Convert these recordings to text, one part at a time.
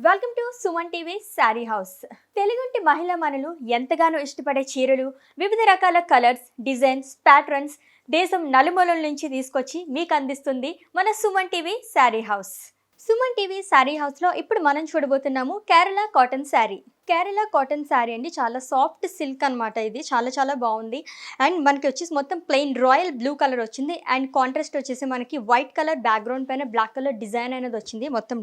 Welcome to Suman TV sari house. తెలుగుంటి మహిళా మనులు ఎంతగానో ఇష్టపడే చీరలు, వివిధ రకాల కలర్స్, డిజైన్స్, ప్యాటర్న్స్ దేశం నలుమూలల నుంచి తీసుకొచ్చి మీకు అందిస్తుంది మన Suman TV sari house. Suman TV sorry హౌస్లో ఇప్పుడు మనం చూడబోతున్నాము కేరళ కాటన్ శారీ. కేరళ కాటన్ శారీ అండి, చాలా సాఫ్ట్ సిల్క్ అనమాట. ఇది చాలా బాగుంది. అండ్ మనకి వచ్చేసి మొత్తం ప్లెయిన్ రాయల్ బ్లూ కలర్ వచ్చింది. అండ్ కాంట్రాస్ట్ వచ్చేసి మనకి వైట్ కలర్ బ్యాక్గ్రౌండ్ పైన బ్లాక్ కలర్ డిజైన్ అనేది వచ్చింది. మొత్తం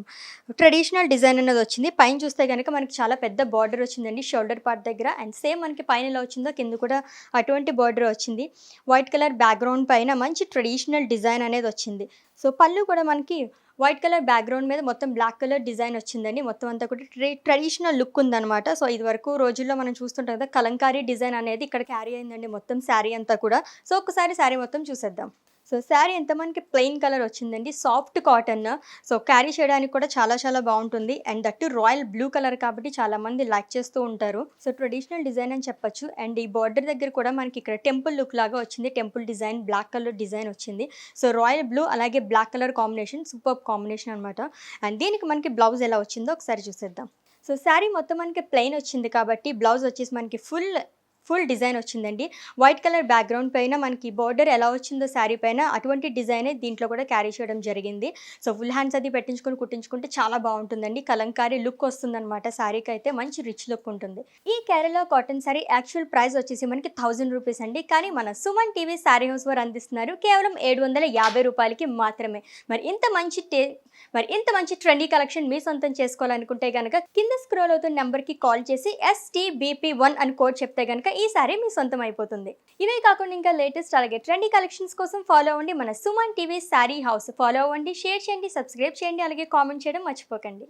ట్రెడిషనల్ డిజైన్ అనేది వచ్చింది. పైన చూస్తే కనుక మనకి చాలా పెద్ద బార్డర్ వచ్చిందండి షోల్డర్ పార్ట్ దగ్గర. అండ్ సేమ్ మనకి పైన ఎలా వచ్చిందో కింద కూడా అటువంటి బార్డర్ వచ్చింది. వైట్ కలర్ బ్యాక్గ్రౌండ్ పైన మంచి ట్రెడిషనల్ డిజైన్ అనేది వచ్చింది. సో పళ్ళు కూడా మనకి వైట్ కలర్ బ్యాక్గ్రౌండ్ మీద మొత్తం బ్లాక్ కలర్ డిజైన్ వచ్చిందండి. మొత్తం అంతా కూడా ట్రెడిషనల్ లుక్ ఉందన్నమాట. సో ఇది వరకు రోజుల్లో మనం చూస్తుంటాం కదా, కలంకారీ డిజైన్ అనేది ఇక్కడ క్యారీ అయిందండి మొత్తం శారీ అంతా కూడా. సో ఒకసారి శారీ మొత్తం చూసేద్దాం. సో శారీ ఎంత మనకి ప్లెయిన్ కలర్ వచ్చిందండి, సాఫ్ట్ కాటన్. సో క్యారీ చేయడానికి కూడా చాలా బాగుంటుంది. And that royal blue colour కాబట్టి చాలామంది లైక్ చేస్తూ ఉంటారు. సో ట్రెడిషనల్ డిజైన్ అని చెప్పొచ్చు. అండ్ ఈ బార్డర్ దగ్గర కూడా మనకి ఇక్కడ టెంపుల్ లుక్ లాగా వచ్చింది. Temple design, black colour design వచ్చింది. సో రాయల్ బ్లూ అలాగే black colour combination, super combination అనమాట. అండ్ దీనికి మనకి బ్లౌజ్ ఎలా వచ్చిందో ఒకసారి చూసేద్దాం. సో శారీ మొత్తం మనకి ప్లెయిన్ వచ్చింది కాబట్టి బ్లౌజ్ వచ్చేసి మనకి ఫుల్ డిజైన్ వచ్చిందండి. వైట్ కలర్ బ్యాక్గ్రౌండ్ పైన మనకి బార్డర్ ఎలా వచ్చిందో శారీ పైన అటువంటి డిజైనే దీంట్లో కూడా క్యారీ చేయడం జరిగింది. సో ఫుల్ హ్యాండ్స్ అది పెట్టించుకొని కుట్టించుకుంటే చాలా బాగుంటుందండి. కలంకారీ లుక్ వస్తుందన్నమాట. శారీకి అయితే మంచి రిచ్ లుక్ ఉంటుంది. ఈ Kerala cotton sari actual price వచ్చేసి మనకి 1000 రూపీస్ అండి. కానీ మన సుమన్ టీవీ శారీ హౌస్ వారు అందిస్తున్నారు కేవలం 750 రూపాయలకి మాత్రమే. మరి ఇంత మంచి ట్రెండీ కలెక్షన్ మీ సొంతం చేసుకోవాలనుకుంటే కనుక కింద స్క్రోల్ అవుతున్న నెంబర్కి కాల్ చేసి STBP1 అని కోడ్ చెప్తే కనుక ఈ సారీ మీ సొంతం అయిపోతుంది. ఇవే కాకుండా ఇంకా లేటెస్ట్ అలాగే ట్రెండీ కలెక్షన్స్ కోసం ఫాలో అవ్వండి మన Suman TV sari house. Follow అవ్వండి, షేర్ చేయండి, సబ్స్క్రైబ్ చేయండి, అలాగే కామెంట్ చేయడం మర్చిపోకండి.